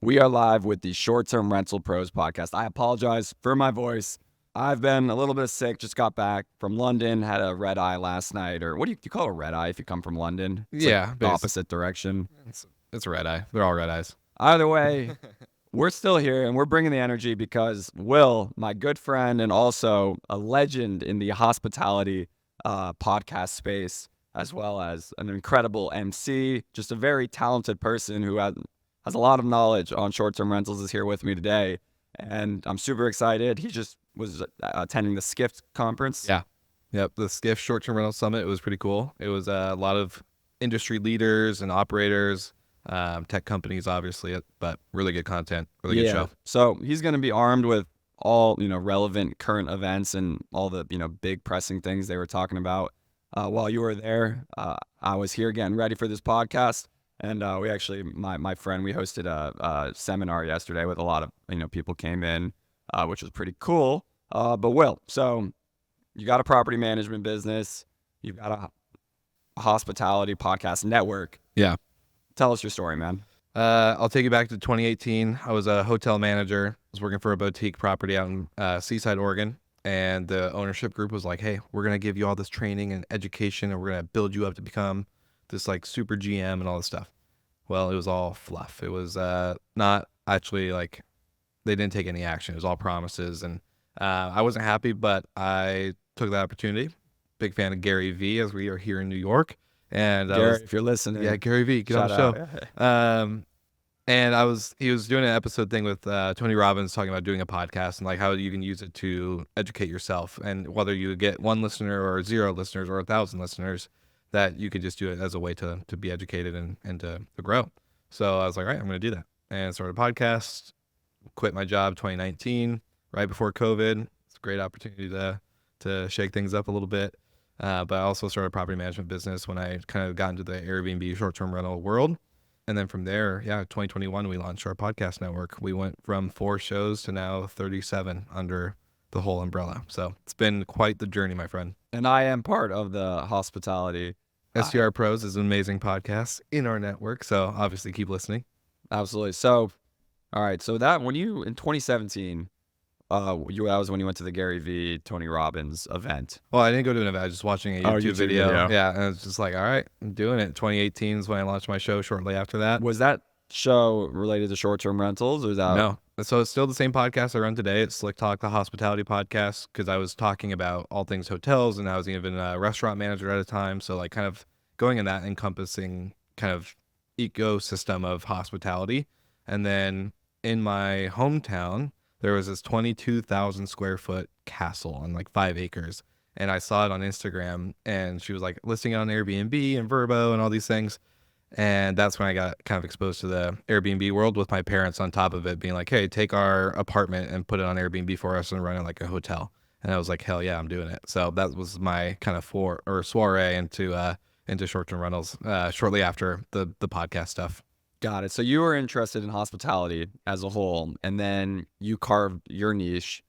We are live with the Short-Term Rental Pros podcast. I apologize for my voice. I've been a little bit sick, just got back from London, had a red eye last night, or what do you call a red eye if you come from London? It's Yeah, the opposite direction. It's a red eye. They're all red eyes. Either way, we're still here and we're bringing the energy because Will, my good friend and also a legend in the hospitality podcast space, as well as an incredible MC, just a very talented person who has a lot of knowledge on short-term rentals, is here with me today. And I'm super excited. He just was attending the SCIF conference. Yeah. Yep. The SCIF Short-Term Rental Summit. It was pretty cool. It was a lot of industry leaders and operators, tech companies, obviously, but really good content, really good show. So he's going to be armed with all, relevant current events and all the, big pressing things they were talking about. While you were there, I was here getting ready for this podcast. And we actually, my friend, we hosted a seminar yesterday with a lot of, people came in, which was pretty cool. But Will, so you got a property management business, you've got a hospitality podcast network. Yeah. Tell us your story, man. I'll take you back to 2018. I was a hotel manager. I was working for a boutique property out in Seaside, Oregon. And the ownership group was like, hey, we're going to give you all this training and education, and we're going to build you up to become this like super GM and all this stuff. Well, it was all fluff. It was not actually like they didn't take any action. It was all promises. And I wasn't happy, but I took that opportunity. Big fan of Gary V, as we are here in New York. And Gary, if you're listening. Yeah, Gary V, get on the show. And he was doing an episode thing with Tony Robbins talking about doing a podcast and like how you can use it to educate yourself. And whether you get 1 listener or 0 listeners or 1,000 listeners, that you could just do it as a way to be educated and to grow. So I was like, all right, I'm going to do that. And started a podcast, quit my job 2019, right before COVID. It's a great opportunity to shake things up a little bit. But I also started a property management business when I kind of got into the Airbnb short-term rental world. And then from there, 2021, we launched our podcast network. We went from 4 shows to now 37 under the whole umbrella. So it's been quite the journey, my friend. And I am part of the hospitality. STR Pros is an amazing podcast in our network. So obviously keep listening. Absolutely. So, all right. So that when you, in 2017, that was when you went to the Gary V, Tony Robbins event. Well, I didn't go to an event. I was just watching a YouTube video. Yeah. And it's just like, all right, I'm doing it. 2018 is when I launched my show shortly after that. Was that show related to short-term rentals, or is that? No. So it's still the same podcast I run today. It's Slick Talk, the hospitality podcast, because I was talking about all things hotels, and I was even a restaurant manager at a time. So like kind of going in that encompassing kind of ecosystem of hospitality. And then in my hometown, there was this 22,000 square foot castle on like 5 acres. And I saw it on Instagram, and she was like listing it on Airbnb and Vrbo and all these things. And that's when I got kind of exposed to the Airbnb world with my parents on top of it, being like, hey, take our apartment and put it on Airbnb for us and run it like a hotel. And I was like, hell yeah, I'm doing it. So that was my kind of soiree into short-term rentals shortly after the podcast stuff. Got it. So you were interested in hospitality as a whole, and then you carved your niche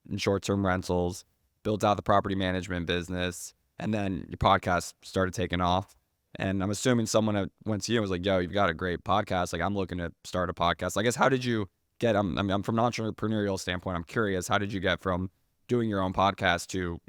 in short-term rentals, built out the property management business, and then your podcast started taking off. And I'm assuming someone went to you and was like, yo, you've got a great podcast. Like, I'm looking to start a podcast. I guess, how did you get, I'm from an entrepreneurial standpoint, I'm curious, how did you get from doing your own podcast to,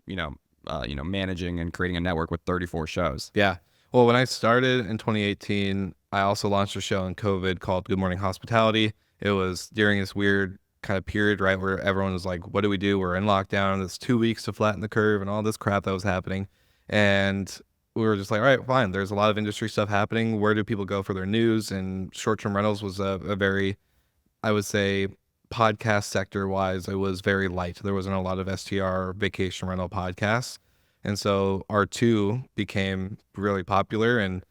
managing and creating a network with 34 shows? Yeah. Well, when I started in 2018, I also launched a show in COVID called Good Morning Hospitality. It was during this weird kind of period, right, where everyone was like, what do we do? We're in lockdown. It's 2 weeks to flatten the curve and all this crap that was happening. And we were just like, all right, fine. There's a lot of industry stuff happening. Where do people go for their news? And short-term rentals was a very, I would say, podcast sector-wise, it was very light. There wasn't a lot of STR vacation rental podcasts. And so R2 became really popular. And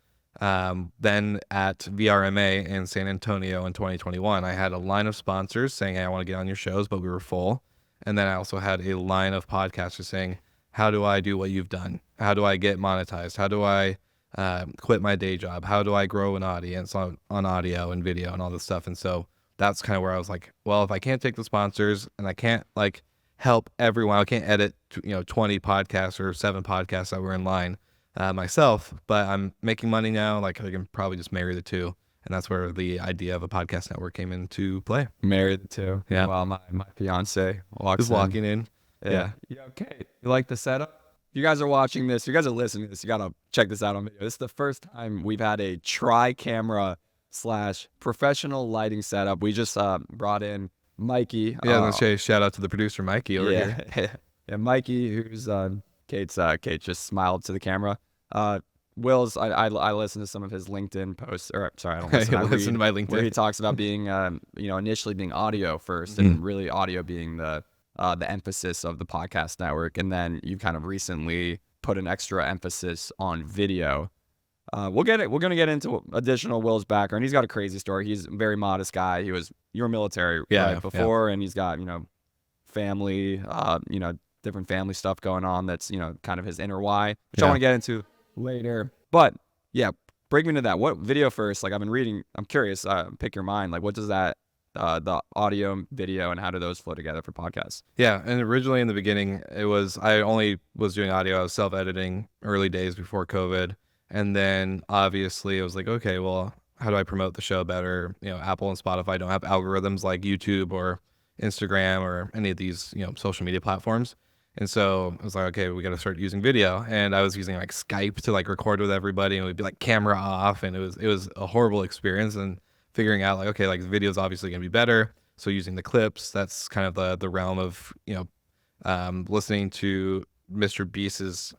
then at VRMA in San Antonio in 2021, I had a line of sponsors saying, hey, I want to get on your shows, but we were full. And then I also had a line of podcasters saying, how do I do what you've done? How do I get monetized? How do I quit my day job? How do I grow an audience on audio and video and all this stuff? And so that's kind of where I was like, well, if I can't take the sponsors and I can't like help everyone, I can't edit 20 podcasts or 7 podcasts that were in line myself, but I'm making money now. Like I can probably just marry the two And that's where the idea of a podcast network came into play. Married too. Yeah. While my fiance walks Just in. walking in. Yeah. Yeah. Okay. You like the setup? If you guys are watching this, you guys are listening to this, you gotta check this out on video. This is the first time we've had a tri-camera / professional lighting setup. We just brought in Mikey. Yeah, let's say shout out to the producer Mikey over here. Yeah, Mikey, who's Kate just smiled to the camera. Will's I listen to some of his LinkedIn posts, or sorry, I don't listen. I listen to my where LinkedIn. he talks about being initially being audio first, and really audio being the emphasis of the podcast network, and then you kind of recently put an extra emphasis on video. We're gonna get into additional Will's background. He's got a crazy story. He's a very modest guy. You were military before, and he's got family, different family stuff going on. That's kind of his inner why, which I want to get into later. But yeah, break me into that. What video first? Like I've been reading. I'm curious. Pick your mind. Like what does that? The audio, video, and how do those flow together for podcasts? Yeah, and originally in the beginning, I only was doing audio. I was self-editing early days before COVID, and then obviously I was like, okay, well, how do I promote the show better? Apple and Spotify don't have algorithms like YouTube or Instagram or any of these social media platforms, and so I was like, okay, we got to start using video. And I was using like Skype to like record with everybody, and we'd be like camera off, and it was a horrible experience. And figuring out like, okay, like the video is obviously going to be better. So using the clips, that's kind of the realm of, listening to Mr. Beast's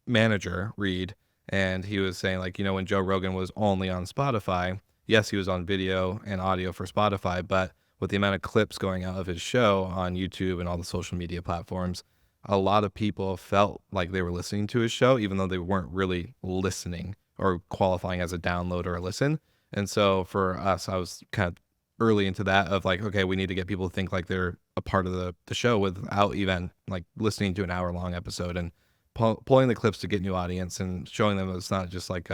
manager, Reed. And he was saying like, when Joe Rogan was only on Spotify, yes, he was on video and audio for Spotify, but with the amount of clips going out of his show on YouTube and all the social media platforms, a lot of people felt like they were listening to his show, even though they weren't really listening or qualifying as a download or a listen. And so for us, I was kind of early into that of like, okay, we need to get people to think like they're a part of the show without even like listening to an hour-long episode, and pulling the clips to get new audience and showing them that it's not just like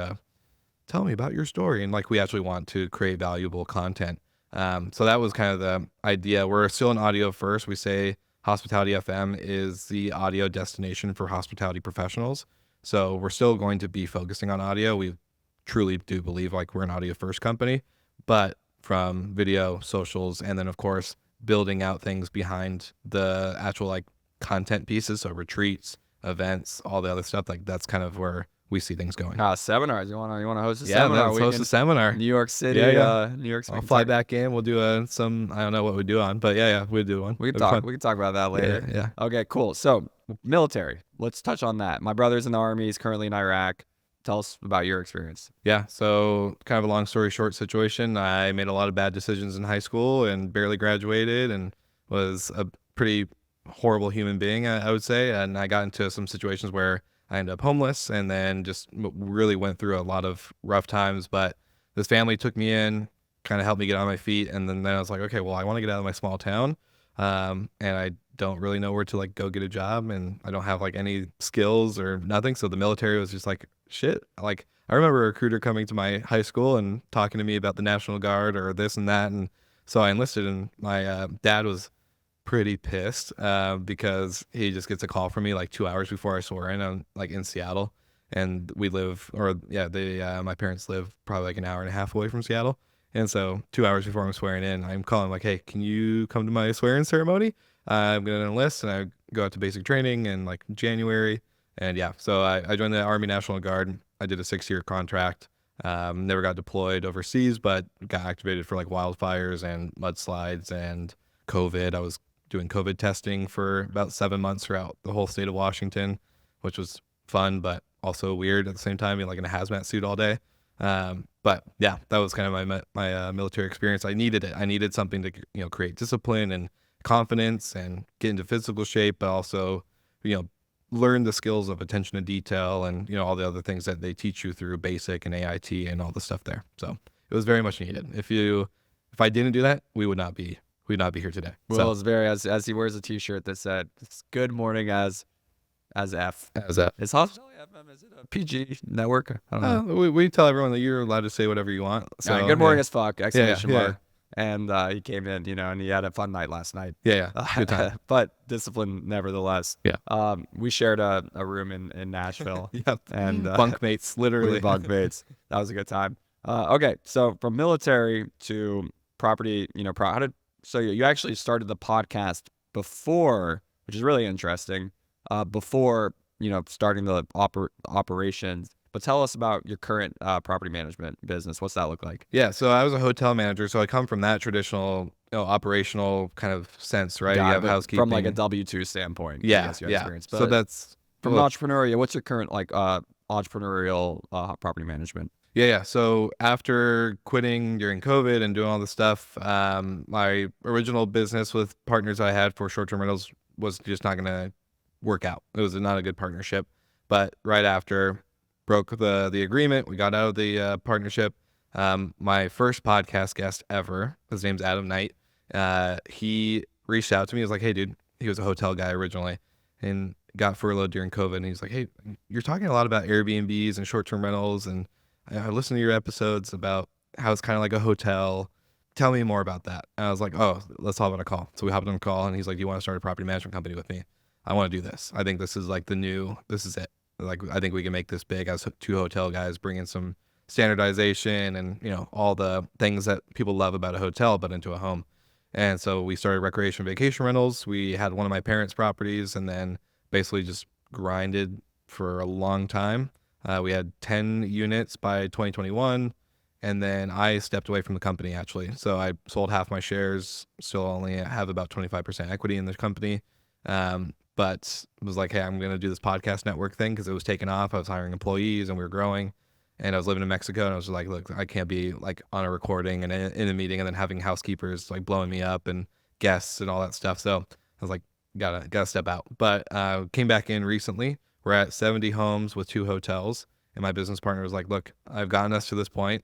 tell me about your story, and like we actually want to create valuable content. So that was kind of the idea. We're still in audio first. We say Hospitality FM is the audio destination for hospitality professionals. So we're still going to be focusing on audio. We truly do believe like we're an audio first company, but from video, socials, and then of course building out things behind the actual like content pieces, so retreats, events, all the other stuff, like that's kind of where we see things going. Seminars. You wanna host a Yeah, seminar? let's host a seminar. New York City. New York City. I'll fly back in. We'll do I don't know what we do on, but yeah, we'll do one. We can talk. We can talk about that later. Yeah. Okay, cool. So military. Let's touch on that. My brother's in the Army. He's currently in Iraq. Tell us about your experience. Yeah, so kind of a long story short situation. I made a lot of bad decisions in high school and barely graduated, and was a pretty horrible human being, I would say. And I got into some situations where I ended up homeless, and then just really went through a lot of rough times. But this family took me in, kind of helped me get on my feet. And then I was like, okay, well, I want to get out of my small town. And I don't really know where to like go get a job, and I don't have like any skills or nothing. So the military was just like, shit. Like I remember a recruiter coming to my high school and talking to me about the National Guard or this and that. And so I enlisted, and my dad was pretty pissed because he just gets a call from me like 2 hours before I swore in. I'm like in Seattle, and my parents live probably like an hour and a half away from Seattle. And so 2 hours before I'm swearing in, I'm calling like, hey, can you come to my swearing ceremony? I'm going to enlist, and I go out to basic training in like January. And yeah, so I joined the Army National Guard. I did a 6-year contract. Never got deployed overseas, but got activated for like wildfires and mudslides and COVID. I was doing COVID testing for about 7 months throughout the whole state of Washington, which was fun, but also weird at the same time, being like in a hazmat suit all day. But yeah, that was kind of my military experience. I needed it. I needed something to, create discipline and confidence and get into physical shape, but also, learn the skills of attention to detail and, all the other things that they teach you through basic and AIT and all the stuff there. So it was very much needed. If I didn't do that, we'd not be here today. Well, it's very, as he wears a t-shirt that said, it's good morning as F. As F. Is Hospitality FM, is it a PG network? I don't know. We tell everyone that you're allowed to say whatever you want. So good morning as fuck, exclamation yeah. mark. And he came in, and he had a fun night last night. Yeah. Good time. But discipline nevertheless. Yeah. We shared a room in Nashville. Yep. And bunkmates, literally. bunkmates. That was a good time. Okay, so from military to property, so you actually started the podcast before, which is really interesting, before, starting the operations. But tell us about your current property management business. What's that look like? Yeah, so I was a hotel manager, so I come from that traditional, operational kind of sense, right? You Got it, have but from like a housekeeping. W-2 standpoint, I Yeah, guess you had yeah. experience. So But that's from an well, entrepreneurial, what's your current like entrepreneurial property management? yeah. So after quitting during COVID and doing all this stuff, my original business with partners I had for short-term rentals was just not going to work out. It was not a good partnership. But right after, broke the agreement, we got out of the partnership. My first podcast guest ever, his name's Adam Knight. He reached out to me. He was like, "Hey, dude," he was a hotel guy originally, and got furloughed during COVID. And he's like, "Hey, you're talking a lot about Airbnbs and short-term rentals, and I listened to your episodes about how it's kind of like a hotel. Tell me more about that." And I was like, "Oh, let's hop on a call." So we hopped on a call, and he's like, "Do you want to start a property management company with me? I want to do this. I think this is like this is it. Like, I think we can make this big as two hotel guys, bring in some standardization and, all the things that people love about a hotel, but into a home." And so we started recreation vacation rentals. We had one of my parents' properties, and then basically just grinded for a long time. We had 10 units by 2021, and then I stepped away from the company actually. So I sold half my shares, still only have about 25% equity in the company. But it was like, hey, I'm going to do this podcast network thing because it was taking off. I was hiring employees and we were growing, and I was living in Mexico, and I was like, look, I can't be like on a recording and in a meeting and then having housekeepers like blowing me up and guests and all that stuff. So I was like, gotta step out. But came back in recently. We're at 70 homes with 2 hotels, and my business partner was like, look, I've gotten us to this point.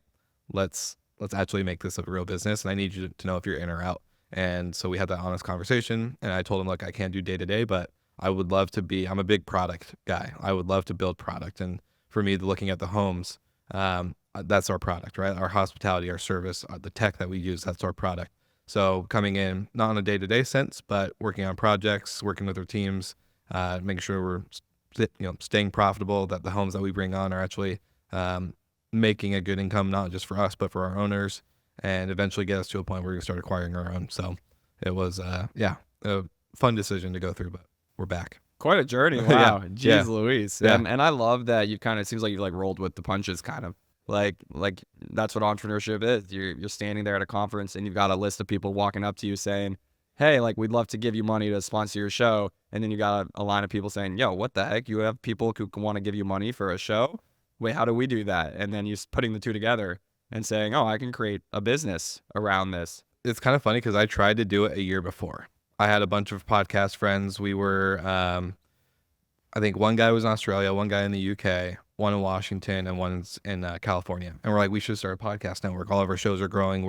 Let's actually make this a real business, and I need you to know if you're in or out. And so we had that honest conversation, and I told him, look, I can't do day to day, but I would love to be. I'm a big product guy. I would love to build product, and for me, looking at the homes, that's our product, right? Our hospitality, our service, the tech that we use, that's our product. So coming in, not on a day-to-day sense, but working on projects, working with our teams, making sure we're staying profitable, that the homes that we bring on are actually making a good income, not just for us, but for our owners, and eventually get us to a point where we can start acquiring our own. So it was, a fun decision to go through, but we're back. Quite a journey. Yeah, Wow. Jeez yeah, Louise. yeah. And I love that you kind of, seems like you like rolled with the punches kind of. Like that's what entrepreneurship is. You're standing there at a conference and you've got a list of people walking up to you saying, "Hey, like we'd love to give you money to sponsor your show." And then you got a line of people saying, "Yo, what the heck? You have people who want to give you money for a show? Wait, how do we do that?" And then you putting the two together and saying, "Oh, I can create a business around this." It's kind of funny because I tried to do it a year before. I had a bunch of podcast friends. We were, I think one guy was in Australia, one guy in the UK, one in Washington, and one's in California. And we're like, we should start a podcast network. All of our shows are growing.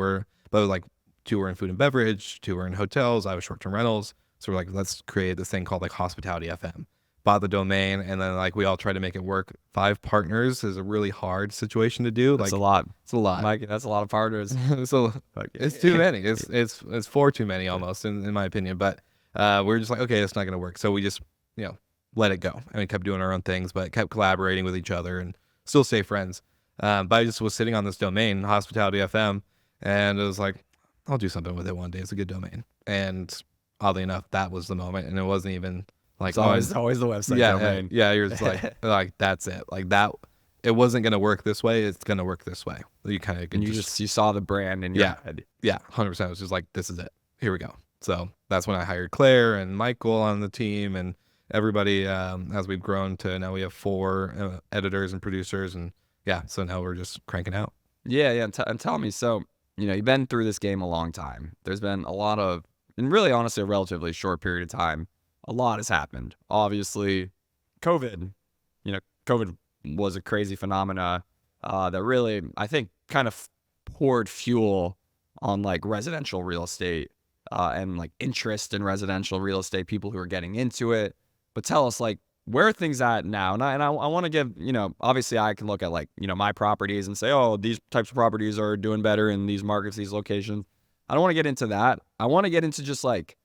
But like 2 were in food and beverage, 2 were in hotels. I was short-term rentals. So we're like, let's create this thing called like Hospitality FM. Bought the domain, and then like we all tried to make it work. 5 partners is a really hard situation to do. That's Like, a lot. it's a lot. Mike, that's a lot of partners. So Okay. it's too many. It's 4 too many almost in my opinion. But we're just like, okay, it's not gonna work. So we just let it go, and we kept doing our own things, but kept collaborating with each other and still stay friends. But I just was sitting on this domain, Hospitality FM, and it was like, I'll do something with it one day. It's a good domain. And oddly enough, that was the moment, and it wasn't even like It's always the website domain. yeah. You're just like that's it. Like that. It wasn't gonna work this way. It's gonna work this way. You kind of And you saw the brand in your head. yeah, 100%. It was just like, this is it. Here we go. So that's when I hired Claire and Michael on the team and everybody. As we've grown to now, we have 4 editors and producers, and so now we're just cranking out. Yeah. And tell me, so you've been through this game a long time. There's been a lot of, and really honestly, a relatively short period of time, a lot has happened. Obviously, COVID. COVID was a crazy phenomena that really, I think, kind of poured fuel on like residential real estate and like interest in residential real estate, people who are getting into it. But tell us, like, where are things at now? And I want to give, obviously I can look at like, my properties and say, oh, these types of properties are doing better in these markets, these locations. I don't want to get into that. I want to get into just like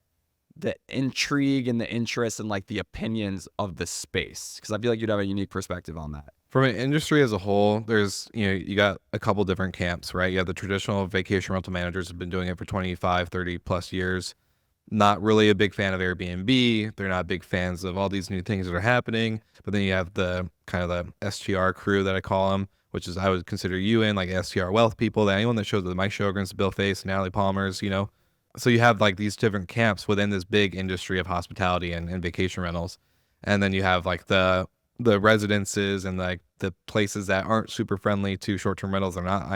the intrigue and the interest and like the opinions of the space? Because I feel like you'd have a unique perspective on that. From an industry as a whole, there's, you got a couple different camps, right? You have the traditional vacation rental managers who've been doing it for 25, 30 plus years. Not really a big fan of Airbnb. They're not big fans of all these new things that are happening. But then you have the kind of the STR crew that I call them, which is I would consider you in, like STR wealth people, anyone that shows the Mike Sjogren's, Bill Face, Natalie Palmer's, So you have like these different camps within this big industry of hospitality and vacation rentals. And then you have like the residences and like the places that aren't super friendly to short-term rentals. They're not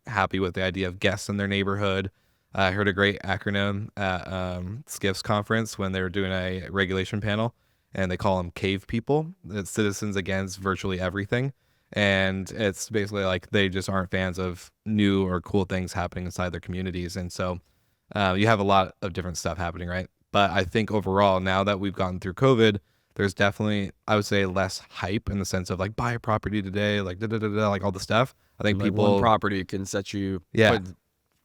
happy with the idea of guests in their neighborhood. I heard a great acronym at SCIF's conference when they were doing a regulation panel, and they call them CAVE people. It's Citizens Against Virtually Everything. And it's basically like they just aren't fans of new or cool things happening inside their communities. And so you have a lot of different stuff happening, right? But I think overall, now that we've gotten through COVID, there's definitely, I would say, less hype in the sense of like buy a property today, like like all the stuff. I think like people, one property can set you put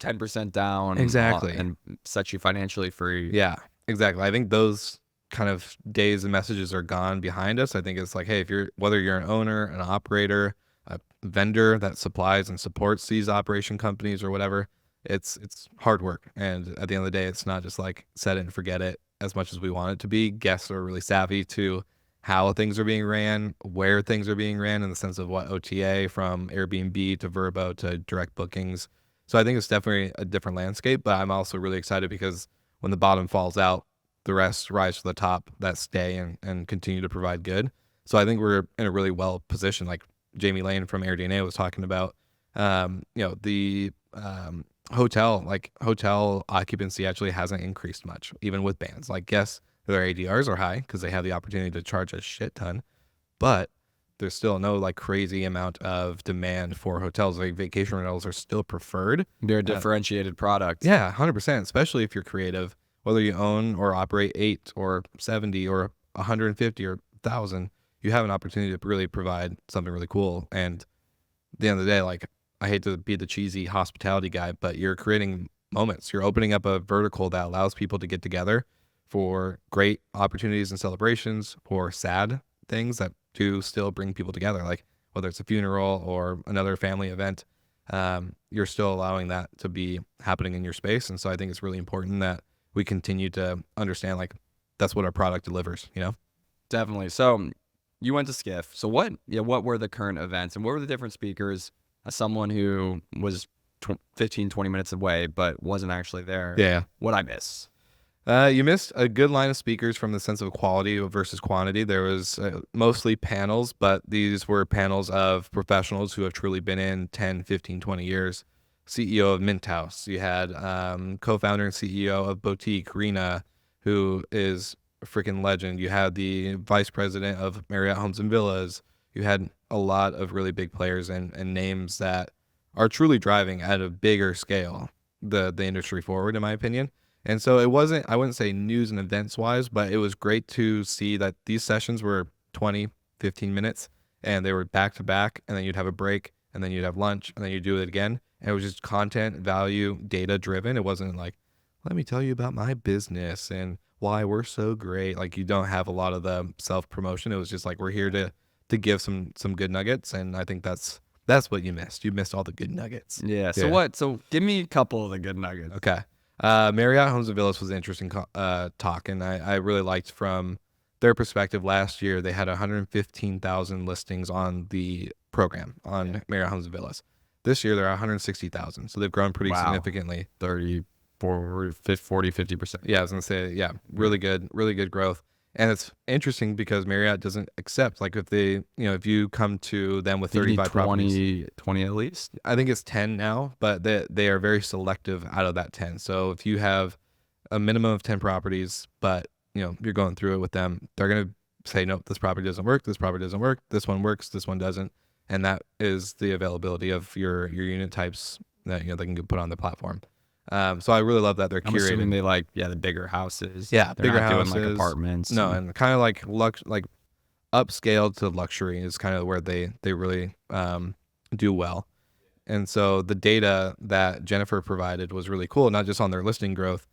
10% down exactly and set you financially free. Yeah, exactly. I think those kind of days and messages are gone behind us. I think it's like, hey, whether you're an owner, an operator, a vendor that supplies and supports these operation companies or whatever, it's hard work. And at the end of the day, it's not just like set it and forget it as much as we want it to be. Guests are really savvy to how things are being ran, where things are being ran in the sense of what OTA, from Airbnb to Vrbo to direct bookings. So I think it's definitely a different landscape, but I'm also really excited because when the bottom falls out, the rest rise to the top that stay and continue to provide good. So I think we're in a really well position. Like Jamie Lane from AirDNA was talking about, the hotel occupancy actually hasn't increased much, even with bans. Like, yes, their ADRs are high because they have the opportunity to charge a shit ton, but there's still no like crazy amount of demand for hotels. Like vacation rentals are still preferred. They're a differentiated product. Yeah, 100%, especially if you're creative, whether you own or operate 8 or 70 or 150 or 1,000, you have an opportunity to really provide something really cool. And at the end of the day, like, I hate to be the cheesy hospitality guy, but you're creating moments. You're opening up a vertical that allows people to get together for great opportunities and celebrations, for sad things that do still bring people together, like whether it's a funeral or another family event. You're still allowing that to be happening in your space. And so I think it's really important that we continue to understand like that's what our product delivers, Definitely. So you went to SCIF. So what were the current events and what were the different speakers? As someone who was 15, 20 minutes away, but wasn't actually there. Yeah. What'd I miss? You missed a good line of speakers from the sense of quality versus quantity. There was mostly panels, but these were panels of professionals who have truly been in 10, 15, 20 years. CEO of Mint House. You had co-founder and CEO of Boutique, Rena, who is a freaking legend. You had the vice president of Marriott Homes and Villas. You had a lot of really big players and names that are truly driving at a bigger scale the industry forward, in my opinion. And so it wasn't, I wouldn't say news and events wise, but it was great to see that these sessions were 20, 15 minutes and they were back to back, and then you'd have a break and then you'd have lunch and then you'd do it again. And it was just content, value, data driven. It wasn't like, let me tell you about my business and why we're so great. Like, you don't have a lot of the self promotion. It was just like, we're here to give some good nuggets. And I think that's what you missed. You missed all the good nuggets. Yeah. So give me a couple of the good nuggets. Okay. Marriott Homes and Villas was an interesting talk, and I really liked from their perspective. Last year, they had 115,000 listings on the program on Marriott Homes and Villas. This year, they're 160,000. So they've grown pretty significantly. 30, 40, 50%. Yeah, I was going to say, really good growth. And it's interesting because Marriott doesn't accept, like, if you come to them with 35 properties. 20 at least? I think it's 10 now, but they are very selective out of that 10. So if you have a minimum of 10 properties, but, you're going through it with them, they're going to say, nope, this property doesn't work, this property doesn't work, this one works, this one doesn't. And that is the availability of your unit types that, they can put on the platform. So I really love that they're curating. Assuming they like the bigger houses. Yeah, they're bigger not houses. doing like apartments. No, and kind of like upscale to luxury is kind of where they really do well. And so the data that Jennifer provided was really cool, not just on their listing growth,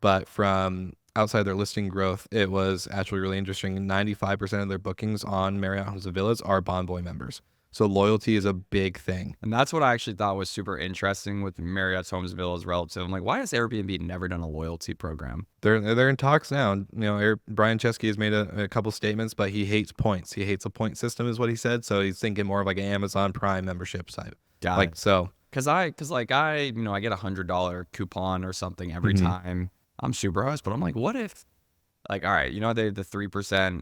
but from outside their listing growth, it was actually really interesting. 95% of their bookings on Marriott Homes and Villas are Bonvoy members. So loyalty is a big thing. And that's what I actually thought was super interesting with Marriott's Homes and Villas relative. I'm like, why has Airbnb never done a loyalty program? They're in talks now. You know, Brian Chesky has made a couple statements, but he hates points. He hates a point system, is what he said. So he's thinking more of like an Amazon Prime membership site. Got Like it. so. Cause I get a $100 coupon or something every time I'm super host, but I'm like, what if, like, all right, the 3%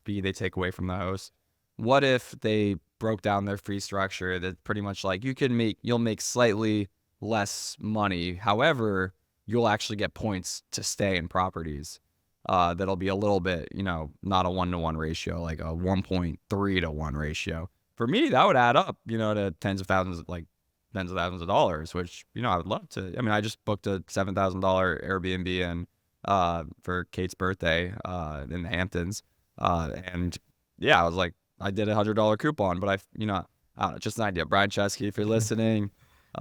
fee they take away from the host. What if they broke down their fee structure that pretty much like you'll make slightly less money. However, you'll actually get points to stay in properties. That'll be a little bit, not a 1-to-1 ratio, like a 1.3-to-1 ratio. For me, that would add up, to tens of thousands of dollars, which, I would love to. I mean, I just booked a $7,000 Airbnb for Kate's birthday in the Hamptons. And yeah, I was like, I did $100 coupon, but I don't know, just an idea. Brian Chesky, if you're listening,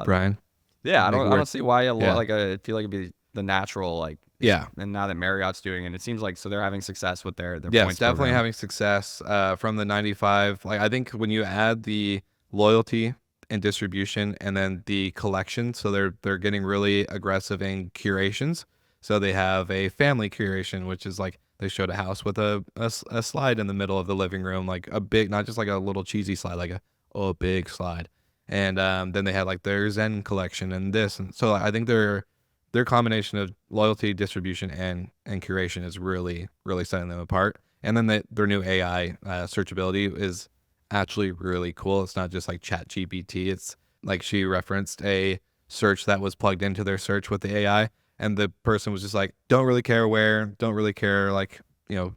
Brian. yeah, I Make it don't work. see why Yeah. I feel like it'd be the natural, like, Yeah. and now that Marriott's doing it, it seems like, so they're having success with their Yes, points definitely program. having success from the 95. Like I think when you add the loyalty and distribution and then the collection, so they're getting really aggressive in curations. So they have a family curation, which is like they showed a house with a slide in the middle of the living room, like a big, not just like a little cheesy slide, like a big slide. And then they had like their Zen collection and this, and so I think their combination of loyalty, distribution, and curation is really, really setting them apart. And then their new AI searchability is actually really cool. It's not just like Chat GPT. It's like she referenced a search that was plugged into their search with the AI, and the person was just like, don't really care where, don't really care like,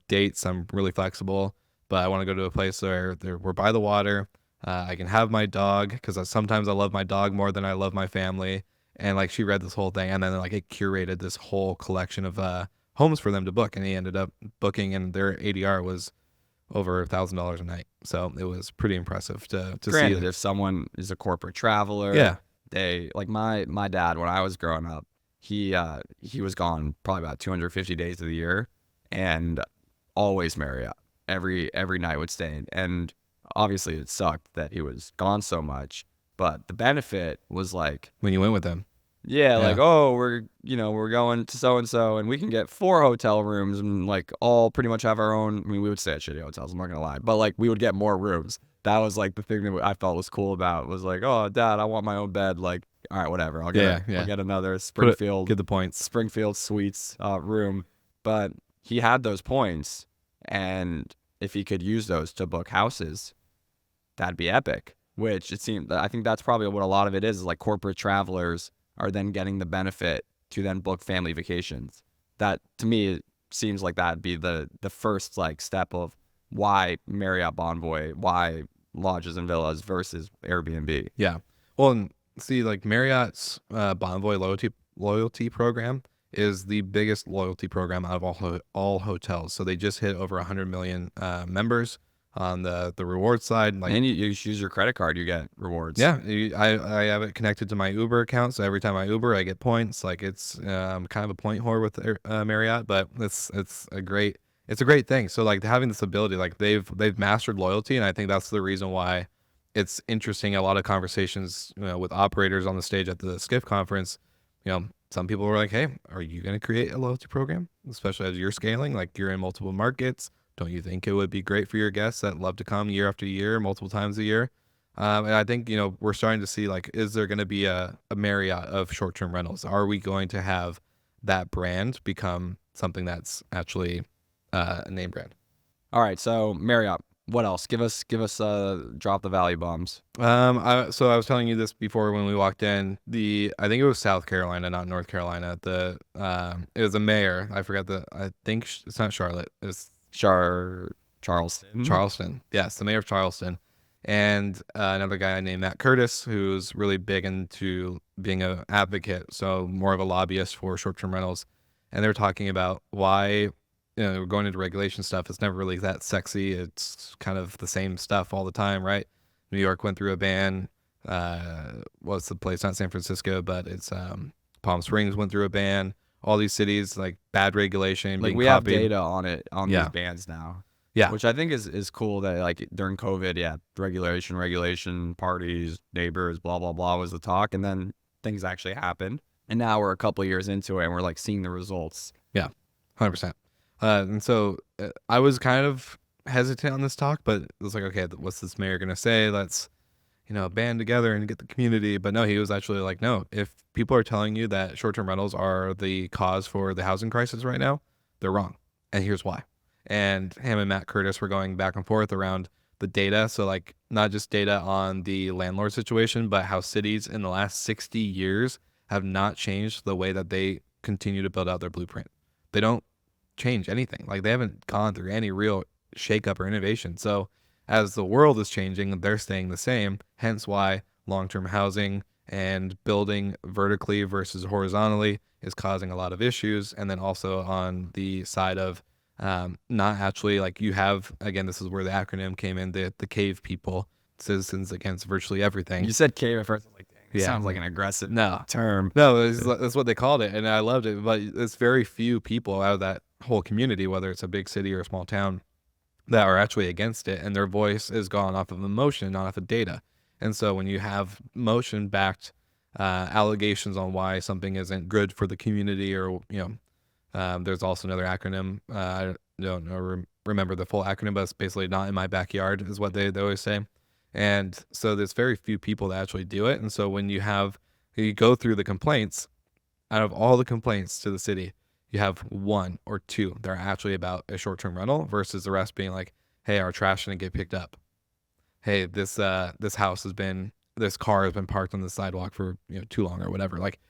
dates. I'm really flexible, but I want to go to a place where we're by the water. I can have my dog because sometimes I love my dog more than I love my family. And like she read this whole thing, and then like it curated this whole collection of homes for them to book, and he ended up booking, and their ADR was over $1,000 a night. So it was pretty impressive to Granted, see. if someone is a corporate traveler, Yeah. they like my dad when I was growing up, he was gone probably about 250 days of the year, and always Marriott. Every night would stay in. And obviously it sucked that he was gone so much, but the benefit was like, When you went with them. yeah, Yeah. like, oh, we're going to so and so, and we can get 4 hotel rooms, and like all pretty much have our own. I mean, we would stay at shitty hotels, I'm not gonna lie, but like we would get more rooms. That was like the thing that I felt was cool about, was like, oh, Dad, I want my own bed. Like, all right, whatever, I'll get another Get the points. Springfield Suites room. But he had those points, and if he could use those to book houses, that'd be epic. Which I think that's probably what a lot of it is like corporate travelers are then getting the benefit to then book family vacations. That to me it seems like that'd be the first like step of why Marriott Bonvoy, why lodges and villas versus Airbnb. Yeah. Well, and see, like Marriott's Bonvoy loyalty program is the biggest loyalty program out of all hotels. So they just hit over 100 million members on the reward side. Like, and you use your credit card, you get rewards. yeah, I have it connected to my Uber account, so every time I Uber, I get points. Like it's kind of a point whore with Marriott, but it's a great thing. So like having this ability, like they've mastered loyalty, and I think that's the reason why it's interesting. A lot of conversations with operators on the stage at the SCIF conference, some people were like, "Hey, are you going to create a loyalty program, especially as you're scaling? Like you're in multiple markets. Don't you think it would be great for your guests that love to come year after year, multiple times a year?" And I think, we're starting to see, like, is there going to be a Marriott of short-term rentals? Are we going to have that brand become something that's actually a name brand? All right, so Marriott, what else? Give us drop the value bombs. So I was telling you this before when we walked in. I think it was South Carolina, not North Carolina. It was a mayor. I forgot I think it's not Charlotte. It's Charleston. Charleston. Yes, the mayor of Charleston. And another guy named Matt Curtis, who's really big into being an advocate, so more of a lobbyist for short-term rentals. And they're talking about why, we're going into regulation stuff. It's never really that sexy. It's kind of the same stuff all the time, right? New York went through a ban. What's the place? Not San Francisco, but it's Palm Springs went through a ban. all these cities, like bad regulation Like being we have copied. data on it on Yeah. these bans now. Yeah. Which I think is cool that like during COVID, yeah, regulation, parties, neighbors, blah blah blah was the talk, and then things actually happened, and now we're a couple of years into it, and we're like seeing the results. Yeah, 100%. And so I was kind of hesitant on this talk, but it was like, okay, what's this mayor gonna say? Let's band together and get the community. But no, he was actually like, no, if people are telling you that short-term rentals are the cause for the housing crisis right now, they're wrong, and here's why. And him and Matt Curtis were going back and forth around the data. So like not just data on the landlord situation, but how cities in the last 60 years have not changed the way that they continue to build out their blueprint. They don't change anything. Like they haven't gone through any real shakeup or innovation. So as the world is changing, they're staying the same. Hence why long-term housing and building vertically versus horizontally is causing a lot of issues. And then also on the side of not actually, like, you have, again, this is where the acronym came in, the CAVE people, Citizens Against Virtually Everything. You said cave at first. I was like, dang, it Yeah. sounds like an aggressive No. term. No, that's what they called it, and I loved it. But it's very few people out of that whole community, whether it's a big city or a small town, that are actually against it, and their voice is gone off of emotion, not off of data. And so when you have motion-backed allegations on why something isn't good for the community, or there's also another acronym. I don't know, remember the full acronym, but it's basically not in my backyard is what they always say. And so there's very few people that actually do it. And so when you go through the complaints, out of all the complaints to the city, you have one or two that are actually about a short-term rental versus the rest being like, hey, our trash didn't get picked up. Hey, this car has been parked on the sidewalk for too long or whatever. Like,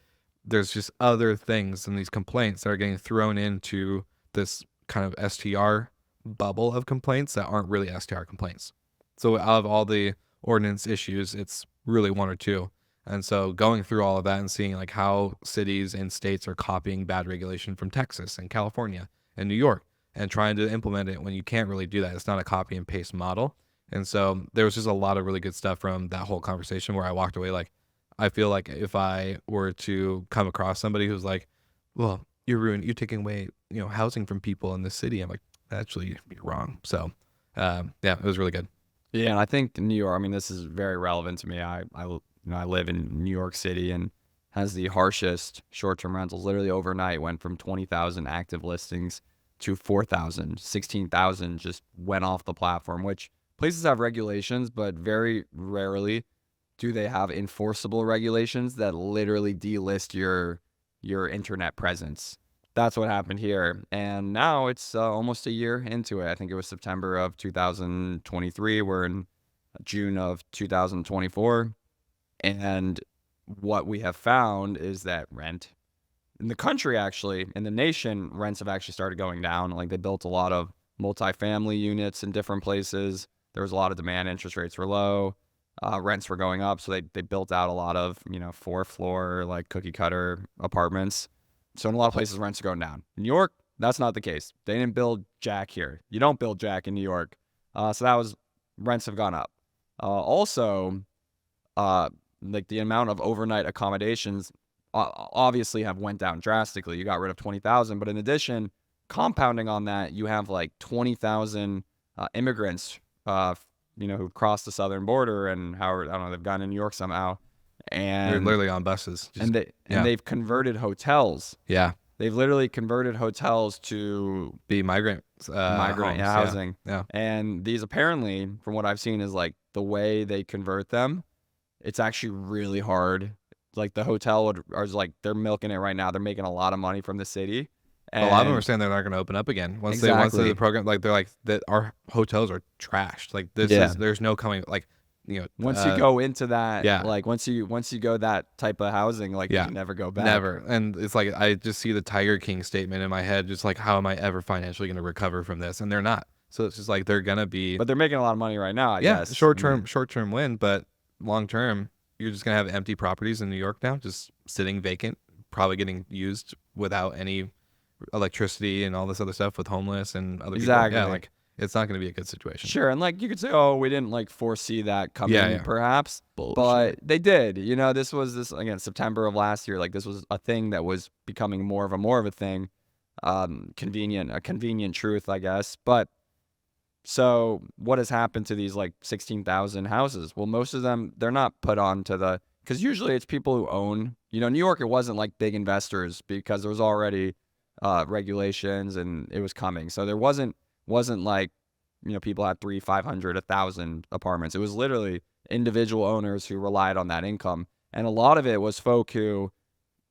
there's just other things in these complaints that are getting thrown into this kind of STR bubble of complaints that aren't really STR complaints. So out of all the ordinance issues, it's really one or two. And so going through all of that and seeing like how cities and states are copying bad regulation from Texas and California and New York and trying to implement it when you can't really do that. It's not a copy and paste model. And so there was just a lot of really good stuff from that whole conversation where I walked away like, I feel like if I were to come across somebody who's like, well, you're taking away, housing from people in the city, I'm like, actually, you're wrong. So, yeah, it was really good. Yeah, and I think New York, I mean, this is very relevant to me. I live in New York City, and has the harshest short-term rentals. Literally overnight went from 20,000 active listings to 4,000. 16,000 just went off the platform, which places have regulations, but very rarely do they have enforceable regulations that literally delist your internet presence. That's what happened here. And now it's almost a year into it. I think it was September of 2023. We're in June of 2024. And what we have found is that rent in the country, actually, in the nation, rents have actually started going down. Like, they built a lot of multifamily units in different places. There was a lot of demand. Interest rates were low. Rents were going up. So they built out a lot of, 4-floor, like cookie cutter apartments. So in a lot of places, rents are going down. In New York, that's not the case. They didn't build jack here. You don't build jack in New York. So rents have gone up. Also, like the amount of overnight accommodations obviously have went down drastically. You got rid of 20,000, but in addition, compounding on that, you have like 20,000 immigrants, who crossed the southern border and I don't know, they've gone to New York somehow. And they're literally on buses. They've converted hotels. Yeah. They've literally converted hotels to be migrant homes, housing. Yeah. And these apparently, from what I've seen, is like the way they convert them, it's actually really hard. Like the hotel are like, they're milking it right now. They're making a lot of money from the city. And a lot of them are saying they're not going to open up again once the program, like, they're like that our hotels are trashed. Like there's no coming, like, once you go into that, yeah, like once you go that type of housing, like, you can never go back. Never. And it's like, I just see the Tiger King statement in my head, just like, how am I ever financially going to recover from this? And they're not. So it's just like, they're going to be, but they're making a lot of money right now, I guess. Short term win, but long term, you're just going to have empty properties in New York now, just sitting vacant, probably getting used without any electricity and all this other stuff with homeless and other people. Yeah, like, it's not going to be a good situation. Sure, and like you could say, oh, we didn't like foresee that coming, perhaps, Bullshit. but they did. You know, this again September of last year. Like this was a thing that was becoming more of a thing, a convenient truth, I guess. But so what has happened to these like 16,000 houses? Well, most of them they're not put onto because usually it's people who own. You know, New York, it wasn't like big investors because there was already regulations and it was coming. So there wasn't like, you know, people had 300, 500, 1,000 apartments. It was literally individual owners who relied on that income. And a lot of it was folk who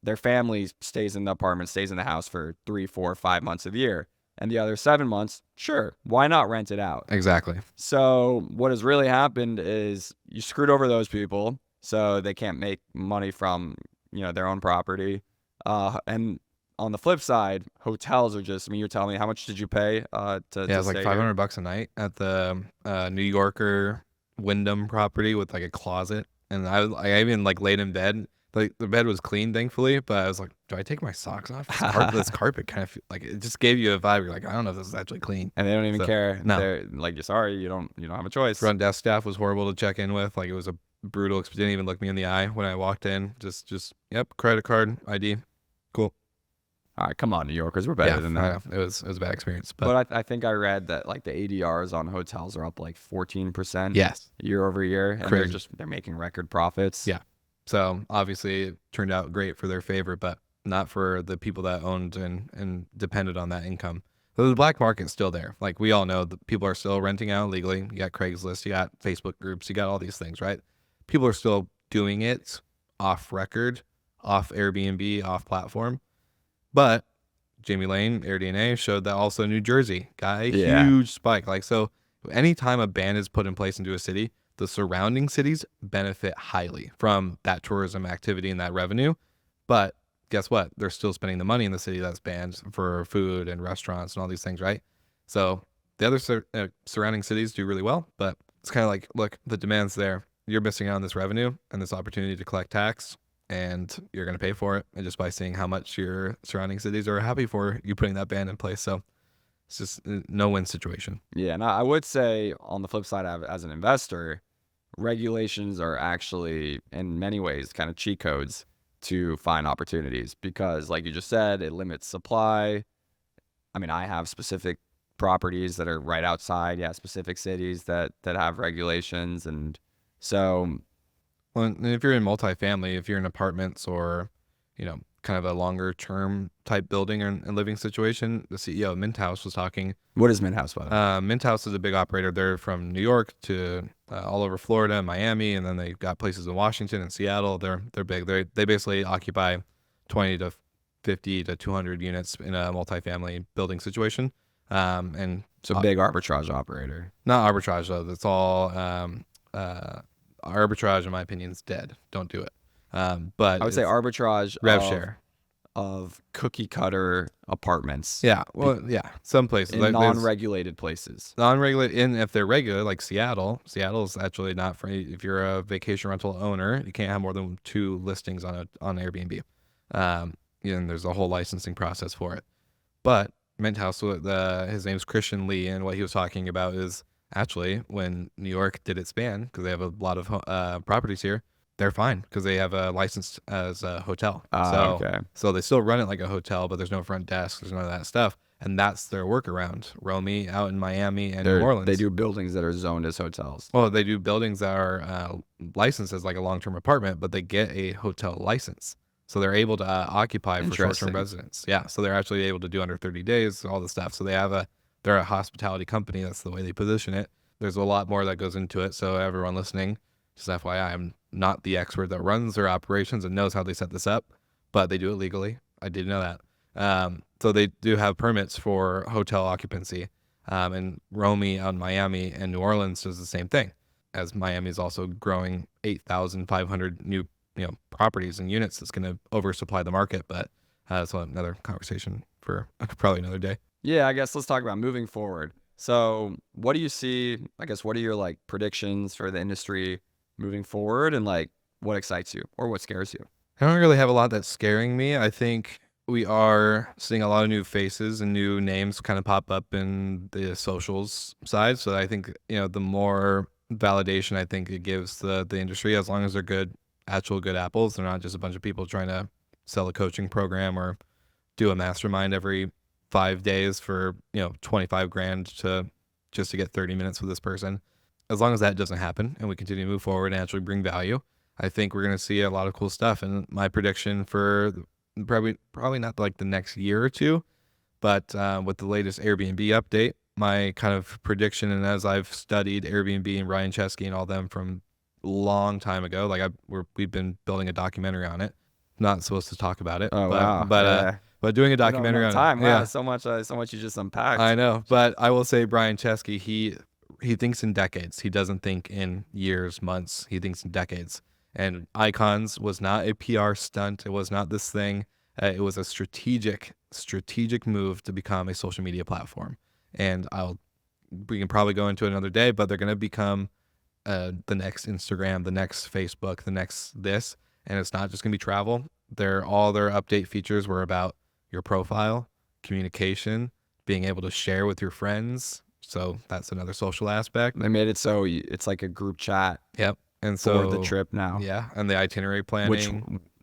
their family stays in the apartment, stays in the house for 3, 4, 5 months of the year. And the other 7 months, sure, why not rent it out? Exactly. So what has really happened is you screwed over those people, so they can't make money from, you know, their own property. And on the flip side, hotels are just, I mean, you're telling me, how much did you pay to Yeah, it's like stay $500 a night at the New Yorker Wyndham property with like a closet. And I even like laid in bed. Like the bed was clean, thankfully, but I was like, do I take my socks off? This carpet kind of like, it just gave you a vibe. You're like, I don't know if this is actually clean. And they don't even care. No. They're like, you're sorry, you don't have a choice. Front desk staff was horrible to check in with. Like it was a brutal, didn't even look me in the eye when I walked in. Just yep, credit card, ID. Cool. All right, come on, New Yorkers, we're better than that. I know. It was a bad experience. But I think I read that like the ADRs on hotels are up like 14%. Yes. Year over year. And Crazy. they're making record profits. Yeah. So obviously it turned out great for their favor, but not for the people that owned and depended on that income. So the black market's still there. Like we all know, the people are still renting out illegally. You got Craigslist, you got Facebook groups, you got all these things, right? People are still doing it off record, off Airbnb, off platform. But Jamie Lane, AirDNA, showed that also New Jersey got a huge spike. Like, so anytime a ban is put in place into a city, the surrounding cities benefit highly from that tourism activity and that revenue. But guess what? They're still spending the money in the city that's banned for food and restaurants and all these things, right? So the other surrounding cities do really well, but it's kind of like, look, the demand's there. You're missing out on this revenue and this opportunity to collect tax, and you're going to pay for it. And just by seeing how much your surrounding cities are happy for you putting that ban in place. So it's just a no-win situation. Yeah, and I would say on the flip side, as an investor, regulations are actually in many ways kind of cheat codes to find opportunities because, like you just said, it limits supply. I mean, I have specific properties that are right outside, specific cities that have regulations. And so, well, and if you're in multifamily, if you're in apartments or, you know, kind of a longer term type building and living situation, the CEO of Mint House was talking. What is Mint House, by the way? Mint House is a big operator. They're from New York to all over Florida and Miami, and then they've got places in Washington and Seattle. They're big. They basically occupy 20 to 50 to 200 units in a multifamily building situation. And so big arbitrage operator. Not arbitrage though. That's all. Arbitrage, in my opinion, is dead. Don't do it. But I would say arbitrage rev share of cookie cutter apartments. Yeah. Well, yeah. Some places. In non-regulated places. Non-regulated. And if they're regular, like Seattle is actually not for, if you're a vacation rental owner, you can't have more than 2 listings on Airbnb. And there's a whole licensing process for it. But Mint House, his name's Christian Lee, and what he was talking about is actually when New York did its ban, because they have a lot of properties here, they're fine because they have a license as a hotel. So they still run it like a hotel, but there's no front desk, there's none of that stuff, and that's their workaround. Romy out in Miami and New Orleans, they do buildings that are zoned as hotels. Well, they do buildings that are licensed as like a long-term apartment, but they get a hotel license, so they're able to occupy for short-term residents. Yeah, so they're actually able to do under 30 days, all the stuff. So they're a hospitality company. That's the way they position it. There's a lot more that goes into it. So everyone listening, just FYI, I'm not the expert that runs their operations and knows how they set this up, but they do it legally. I did know that. So they do have permits for hotel occupancy. And Romy out in Miami and New Orleans does the same thing, as Miami is also growing 8,500 new properties and units. That's going to oversupply the market, but that's another conversation for probably another day. Yeah, I guess let's talk about moving forward. So what do you see, I guess, what are your like predictions for the industry moving forward, and like what excites you or what scares you? I don't really have a lot that's scaring me. I think we are seeing a lot of new faces and new names kind of pop up in the socials side. So I think, the more validation I think it gives the industry, as long as they're good, actual good apples, they're not just a bunch of people trying to sell a coaching program or do a mastermind every 5 days for, 25 grand just to get 30 minutes with this person. As long as that doesn't happen and we continue to move forward and actually bring value, I think we're going to see a lot of cool stuff. And my prediction for probably not like the next year or two, but with the latest Airbnb update, my kind of prediction, and as I've studied Airbnb and Ryan Chesky and all them from a long time ago, like we've been building a documentary on it. Not supposed to talk about it, Oh wow. but doing a We don't have documentary enough on time. it. Wow, Yeah, so much you just unpacked. I know, but I will say Brian Chesky, he thinks in decades. He doesn't think in years, months. He thinks in decades. And Icons was not a PR stunt. It was not this thing. It was a strategic move to become a social media platform. And we can probably go into it another day, but they're going to become the next Instagram, the next Facebook, the next this. And it's not just going to be travel. All their update features were about your profile, communication, being able to share with your friends. So that's another social aspect. They made it so it's like a group chat. Yep. And so for the trip now. Yeah, and the itinerary planning, which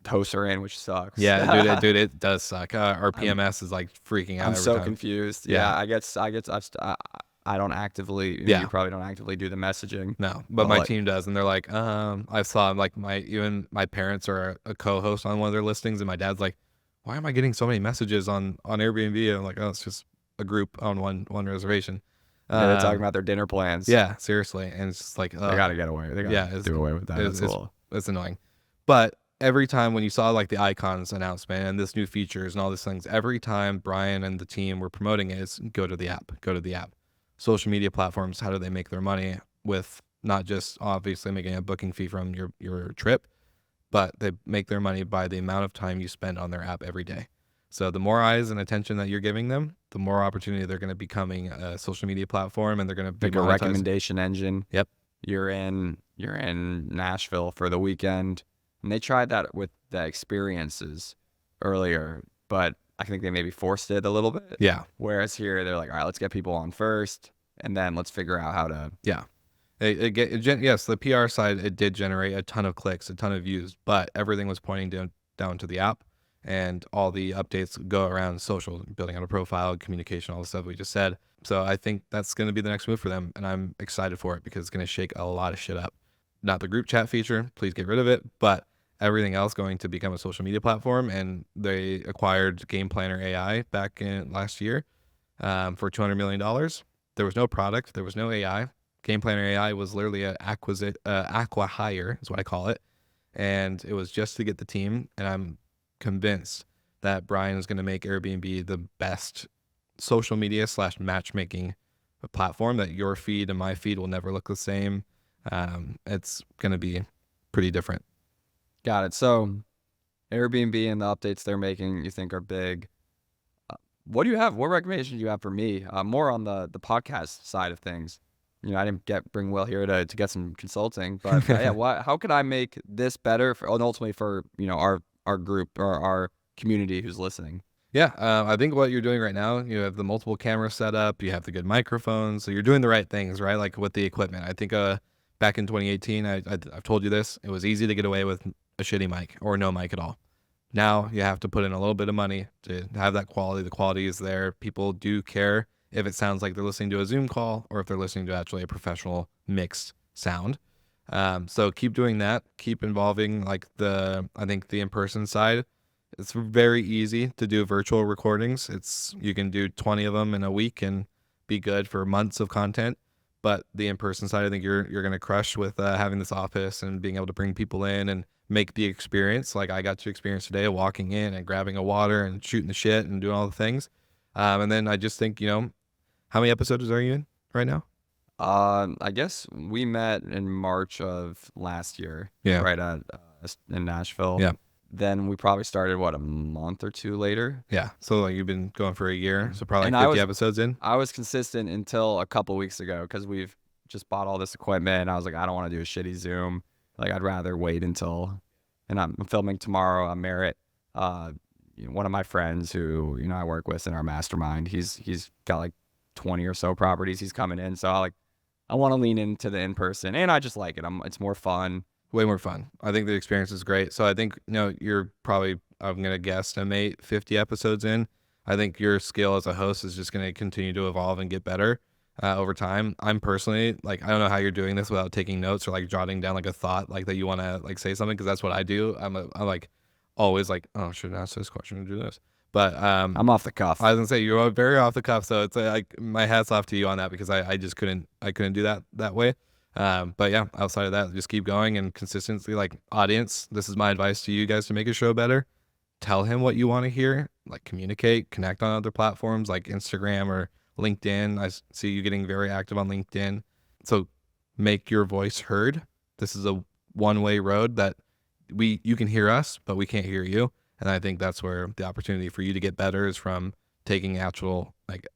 hosts are in, which sucks. Yeah, dude, it does suck. Our PMS is like freaking out. I'm every so time. confused. Yeah. I don't actively. Yeah. You probably don't actively do the messaging. No, but my team does, and they're like, I saw like even my parents are a co-host on one of their listings, and my dad's like, why am I getting so many messages on Airbnb? And I'm like, oh, it's just a group on one reservation. They're talking about their dinner plans. Yeah, seriously, and it's just like they gotta get away. They gotta do away with that. It's annoying. But every time when you saw like the Icons announcement and this new features and all these things, every time Brian and the team were promoting it, is go to the app. Social media platforms, how do they make their money with not just obviously making a booking fee from your trip, but they make their money by the amount of time you spend on their app every day. So the more eyes and attention that you're giving them, the more opportunity they're going to becoming a social media platform, and they're going to be like a recommendation engine. Yep. You're in Nashville for the weekend, and they tried that with the experiences earlier, but I think they maybe forced it a little bit. Yeah. Whereas here they're like, all right, let's get people on first, and then let's figure out how to. Yeah. Yes, the PR side, it did generate a ton of clicks, a ton of views, but everything was pointing down to the app. And all the updates go around social, building out a profile, communication, all the stuff we just said. So I think that's going to be the next move for them. And I'm excited for it because it's going to shake a lot of shit up. Not the group chat feature, please get rid of it, but everything else going to become a social media platform. And they acquired Game Planner AI back in last year for $200 million. There was no product. There was no AI. Game Planner AI was literally an acqui-hire is what I call it. And it was just to get the team. And I'm convinced that Brian is going to make Airbnb the best social media / matchmaking platform, that your feed and my feed will never look the same. It's going to be pretty different. Got it. So Airbnb and the updates they're making, you think are big. What do you have? What recommendations do you have for me? More on the podcast side of things. I didn't bring Will here to get some consulting, but yeah, how could I make this better and ultimately for our group or our community who's listening? Yeah, I think what you're doing right now, you have the multiple cameras set up, you have the good microphones, so you're doing the right things, right? Like with the equipment. I think back in 2018, I've told you this, it was easy to get away with a shitty mic or no mic at all. Now you have to put in a little bit of money to have that quality. The quality is there. People do care if it sounds like they're listening to a Zoom call or if they're listening to actually a professional mixed sound. So keep doing that. Keep involving I think the in-person side. It's very easy to do virtual recordings. You can do 20 of them in a week and be good for months of content. But the in-person side, I think you're going to crush with having this office and being able to bring people in and make the experience like I got to experience today, walking in and grabbing a water and shooting the shit and doing all the things. And then I just think, how many episodes are you in right now? I guess we met in March of last year. Yeah. Right in Nashville. Yeah. Then we probably started a month or two later. Yeah. So you've been going for a year. So probably And 50 episodes in. I was consistent until a couple weeks ago because we've just bought all this equipment. And I was like, I don't want to do a shitty Zoom. Like I'd rather wait until, and I'm filming tomorrow on Marriott. one of my friends who, I work with in our mastermind, he's got like 20 or so properties he's coming in. So I want to lean into the in-person, and I just like it. It's more fun. Way more fun. I think the experience is great. So I think, you're probably, I'm going to guesstimate 50 episodes in. I think your skill as a host is just going to continue to evolve and get better over time. I'm personally, like, I don't know how you're doing this without taking notes or like jotting down like a thought like that you want to like say something, because that's what I do. I'm like always like, oh, should I ask this question or do this? But I'm off the cuff. I was gonna say you're very off the cuff, so it's like my hat's off to you on that, because I just couldn't do that way. But yeah, outside of that, just keep going and consistency. Like, audience, this is my advice to you guys to make a show better. Tell him what you want to hear. Like, communicate, connect on other platforms like Instagram or LinkedIn. I see you getting very active on LinkedIn. So make your voice heard. This is a one-way road that you can hear us, but we can't hear you. And I think that's where the opportunity for you to get better is from taking actual, like,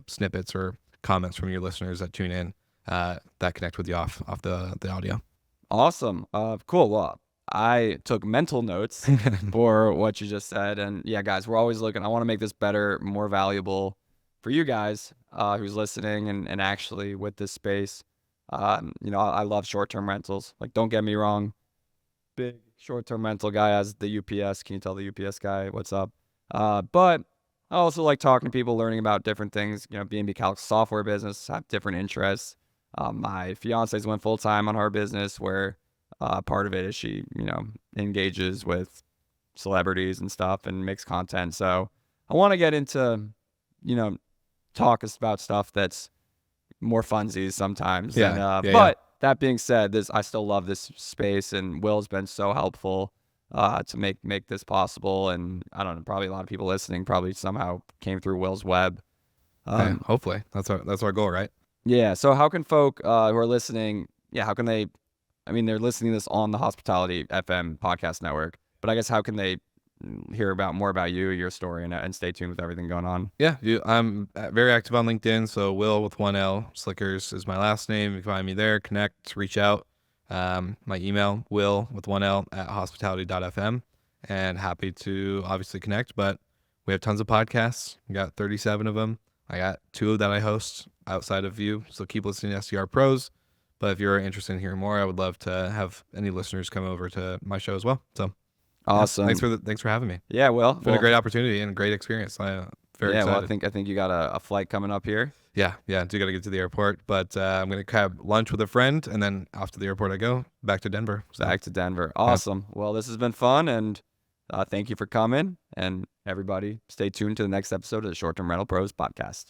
snippets or comments from your listeners that tune in, that connect with you off the audio. Awesome. Cool. Well, I took mental notes for what you just said. And yeah, guys, we're always looking. I want to make this better, more valuable for you guys who's listening and actually with this space. I love short-term rentals. Like, don't get me wrong. Big short-term rental guy as the UPS. Can you tell the UPS guy what's up? But I also like talking to people, learning about different things. B&B Calc software business, have different interests. My fiance's went full-time on her business, where part of it is she, engages with celebrities and stuff and makes content. So I want to get into, talk about stuff that's more funsies sometimes. But that being said, I still love this space, and Will's been so helpful to make this possible. And I don't know, probably a lot of people listening probably somehow came through Will's web. Hopefully that's our goal, right? Yeah. So how can folk who are listening, how can they, they're listening to this on the Hospitality FM podcast network, but I guess how can they hear more about you, your story, and stay tuned with everything going on? Yeah, I'm very active on LinkedIn. So Wil with 1L, Slickers is my last name. You can find me there, connect, reach out. My email, Wil with 1L at hospitality.fm, and happy to obviously connect. But we have tons of podcasts. We got 37 of them. I got 2 that I host outside of you. So keep listening to SDR Pros. But if you're interested in hearing more, I would love to have any listeners come over to my show as well. So awesome. Yeah, thanks for having me. Yeah, Will. It's been a great opportunity and a great experience. I'm very excited. Well, I think you got a flight coming up here. Yeah. I do got to get to the airport, but I'm going to have lunch with a friend, and then after the airport I go back to Denver. Back to Denver. Awesome. Yeah. Well, this has been fun, and thank you for coming. And everybody, stay tuned to the next episode of the Short Term Rental Pros podcast.